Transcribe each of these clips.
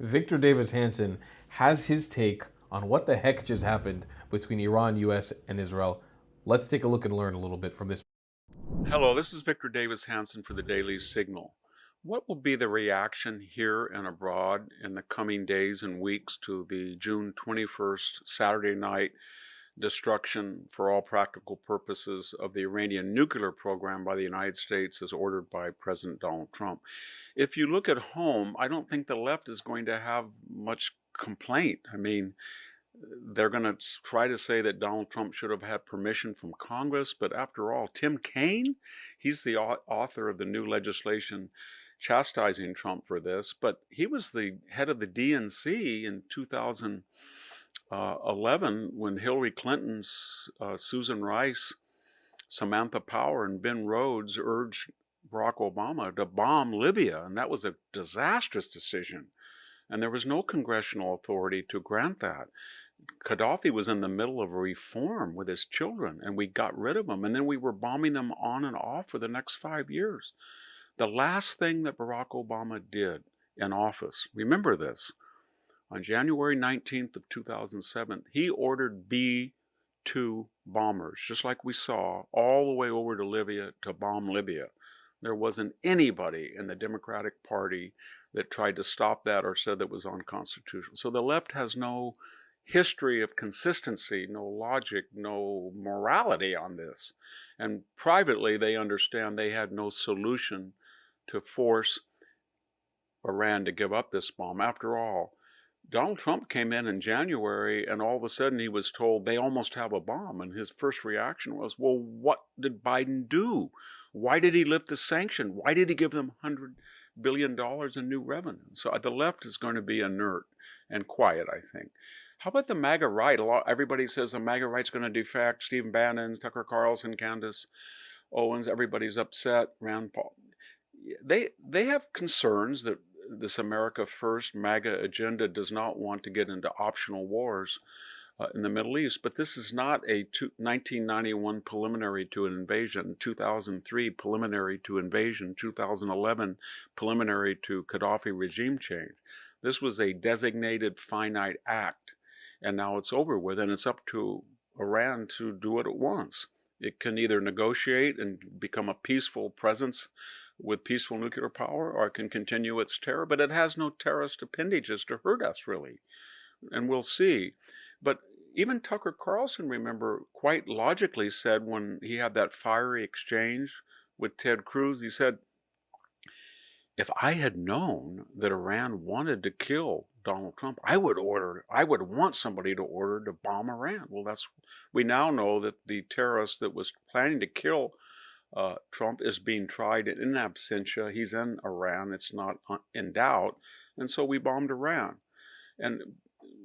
Victor Davis Hanson has his take on what the heck just happened between Iran, US, and Israel. Let's take a look and learn a little bit from this. Hello, this is Victor Davis Hanson for the Daily Signal. What will be the reaction here and abroad in the coming days and weeks to the June 21st Saturday night destruction for all practical purposes of the Iranian nuclear program by the United States as ordered by President Donald Trump? If you look at home, I don't think the left is going to have much complaint. I mean, they're going to try to say that Donald Trump should have had permission from Congress, but after all, Tim Kaine, he's the author of the new legislation chastising Trump for this, but he was the head of the DNC in 2011 when Hillary Clinton's Susan Rice, Samantha Power, and Ben Rhodes urged Barack Obama to bomb Libya, and that was a disastrous decision. And there was no congressional authority to grant that. Gaddafi was in the middle of a reform with his children, and we got rid of them, and then we were bombing them on and off for the next 5 years. The last thing that Barack Obama did in office, remember this, on January 19th of 2007, he ordered B-2 bombers, just like we saw, all the way over to Libya to bomb Libya. There wasn't anybody in the Democratic Party that tried to stop that or said that it was unconstitutional. So the left has no history of consistency, no logic, no morality on this. And privately, they understand they had no solution to force Iran to give up this bomb. After all, Donald Trump came in January, and all of a sudden he was told they almost have a bomb. And his first reaction was, well, what did Biden do? Why did he lift the sanction? Why did he give them $100 billion in new revenue? So the left is going to be inert and quiet, I think. How about the MAGA right? Everybody says the MAGA right's going to defect. Stephen Bannon, Tucker Carlson, Candace Owens, everybody's upset. Rand Paul. They have concerns that this America First MAGA agenda does not want to get into optional wars in the Middle East. But this is not a 1991 preliminary to an invasion, 2003 preliminary to invasion, 2011 preliminary to Gaddafi regime change. This was a designated finite act. And now it's over with, and it's up to Iran to do what it wants. It can either negotiate and become a peaceful presence with peaceful nuclear power, or it can continue its terror, but it has no terrorist appendages to hurt us, really. And we'll see. But even Tucker Carlson, remember, quite logically said when he had that fiery exchange with Ted Cruz, he said, if I had known that Iran wanted to kill Donald Trump, I would want somebody to order to bomb Iran. Well, we now know that the terrorist that was planning to kill Trump is being tried in absentia. He's in Iran. It's not in doubt. And so we bombed Iran. And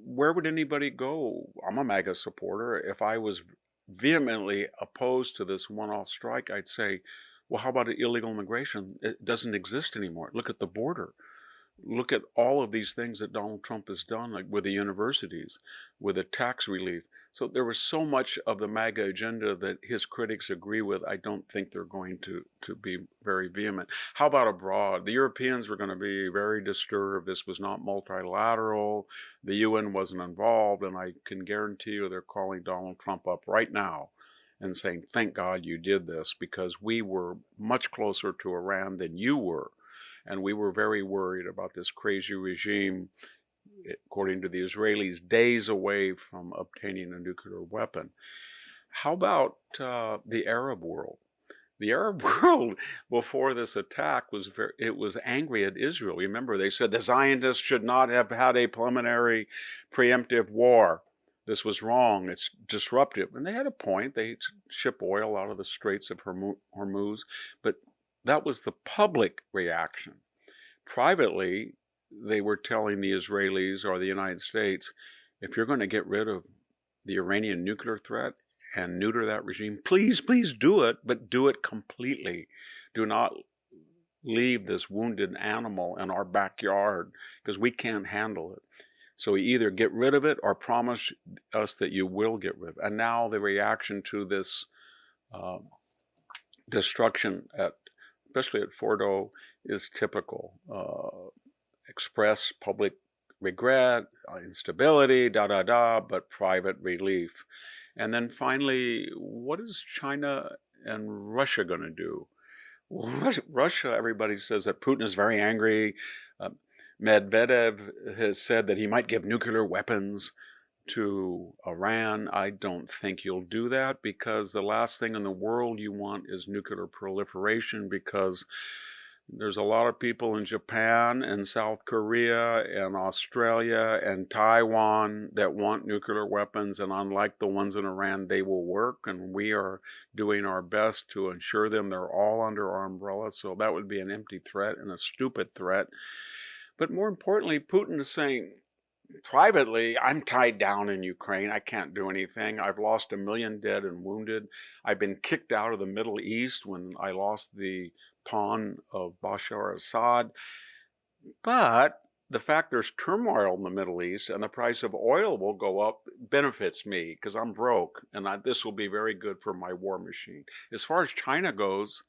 where would anybody go? I'm a MAGA supporter. If I was vehemently opposed to this one-off strike, I'd say, well, how about illegal immigration? It doesn't exist anymore. Look at the border. Look at all of these things that Donald Trump has done, like with the universities, with the tax relief. So there was so much of the MAGA agenda that his critics agree with. I don't think they're going to be very vehement. How about abroad? The Europeans were going to be very disturbed. This was not multilateral. The UN wasn't involved. And I can guarantee you they're calling Donald Trump up right now and saying, thank God you did this, because we were much closer to Iran than you were. And we were very worried about this crazy regime, according to the Israelis, days away from obtaining a nuclear weapon. How about the Arab world? The Arab world, before this attack, was angry at Israel. Remember, they said the Zionists should not have had a preliminary preemptive war. This was wrong. It's disruptive. And they had a point. They ship oil out of the Straits of Hormuz. But that was the public reaction. Privately, they were telling the Israelis or the United States, if you're going to get rid of the Iranian nuclear threat and neuter that regime, please, please do it, but do it completely. Do not leave this wounded animal in our backyard, because we can't handle it. So either get rid of it or promise us that you will get rid of it. And now the reaction to this destruction, especially at Fordo, is typical. Express public regret, instability, but private relief. And then finally, what is China and Russia going to do? Well, Russia, everybody says that Putin is very angry. Medvedev has said that he might give nuclear weapons to Iran. I don't think he'll do that, because the last thing in the world you want is nuclear proliferation, because there's a lot of people in Japan and South Korea and Australia and Taiwan that want nuclear weapons, and unlike the ones in Iran, they will work, and we are doing our best to ensure them they're all under our umbrella. So that would be an empty threat and a stupid threat. But more importantly, Putin is saying privately, I'm tied down in Ukraine. I can't do anything. I've lost 1 million dead and wounded. I've been kicked out of the Middle East when I lost the pawn of Bashar al-Assad. But the fact there's turmoil in the Middle East and the price of oil will go up benefits me, because I'm broke, and this will be very good for my war machine. As far as China goes,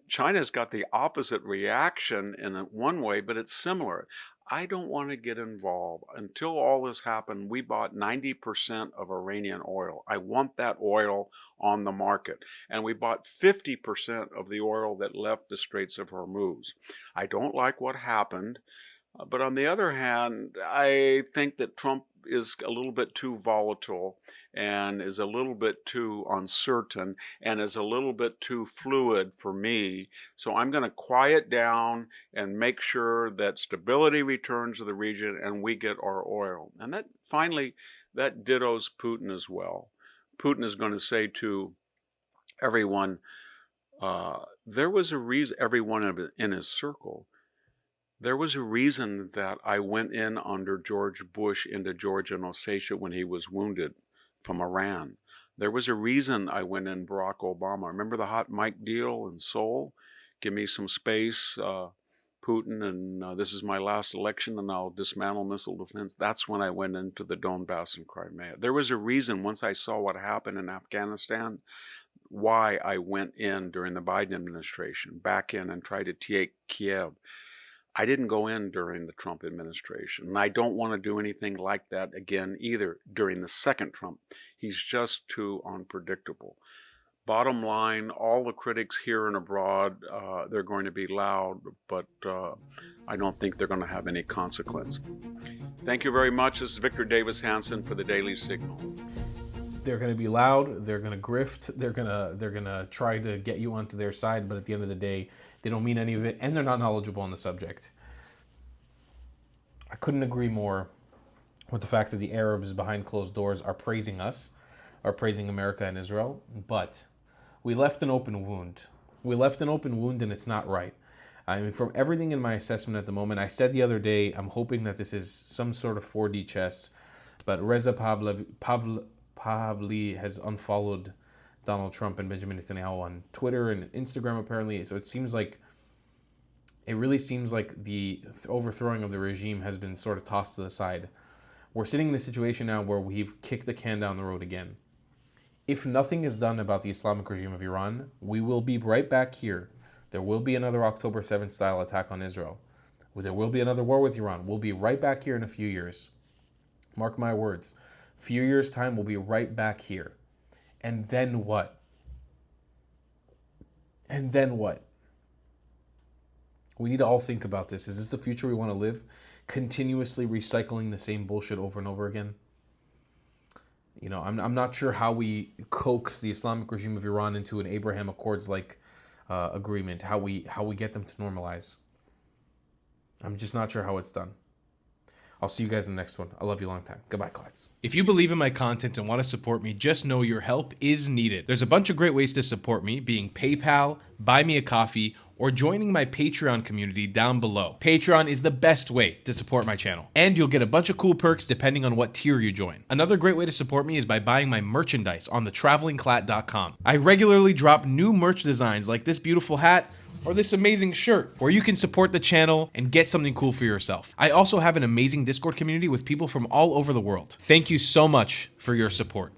China's got the opposite reaction in one way, but it's similar. I don't want to get involved. Until all this happened, we bought 90% of Iranian oil. I want that oil on the market. And we bought 50% of the oil that left the Straits of Hormuz. I don't like what happened. But on the other hand, I think that Trump is a little bit too volatile and is a little bit too uncertain and is a little bit too fluid for me. So I'm going to quiet down and make sure that stability returns to the region and we get our oil. And that finally, that dittos Putin as well. Putin is going to say to everyone, there was a reason, everyone in his circle, there was a reason that I went in under George Bush into Georgia and Ossetia when he was wounded from Iran. There was a reason I went in Barack Obama. Remember the hot mic deal in Seoul? Give me some space, Putin, and this is my last election, and I'll dismantle missile defense. That's when I went into the Donbass and Crimea. There was a reason, once I saw what happened in Afghanistan, why I went in during the Biden administration, back in and tried to take Kiev. I didn't go in during the Trump administration, and I don't want to do anything like that again either during the second Trump. He's just too unpredictable. Bottom line, all the critics here and abroad, they're going to be loud, but I don't think they're going to have any consequence. Thank you very much. This is Victor Davis Hanson for the Daily Signal. They're going to be loud, they're going to grift, they're going to try to get you onto their side, but at the end of the day, they don't mean any of it, and they're not knowledgeable on the subject. I couldn't agree more with the fact that the Arabs behind closed doors are praising us, are praising America and Israel, but we left an open wound. We left an open wound, and it's not right. I mean, from everything in my assessment at the moment, I said the other day, I'm hoping that this is some sort of 4D chess, but Reza Pahlavi has unfollowed Donald Trump and Benjamin Netanyahu on Twitter and Instagram, apparently. So it really seems like the overthrowing of the regime has been sort of tossed to the side. We're sitting in a situation now where we've kicked the can down the road again. If nothing is done about the Islamic regime of Iran, we will be right back here. There will be another October 7th style attack on Israel. There will be another war with Iran. We'll be right back here in a few years. Mark my words. Few years' time, we'll be right back here. And then what? And then what? We need to all think about this. Is this the future we want to live? Continuously recycling the same bullshit over and over again? You know, I'm not sure how we coax the Islamic regime of Iran into an Abraham Accords-like agreement, how we get them to normalize. I'm just not sure how it's done. I'll see you guys in the next one. I love you long time. Goodbye, Clads. If you believe in my content and want to support me, just know your help is needed. There's a bunch of great ways to support me, being PayPal, Buy Me a Coffee, or joining my Patreon community down below. Patreon is the best way to support my channel, and you'll get a bunch of cool perks depending on what tier you join. Another great way to support me is by buying my merchandise on thetravelingclat.com. I regularly drop new merch designs like this beautiful hat, or this amazing shirt, where you can support the channel and get something cool for yourself. I also have an amazing Discord community with people from all over the world. Thank you so much for your support.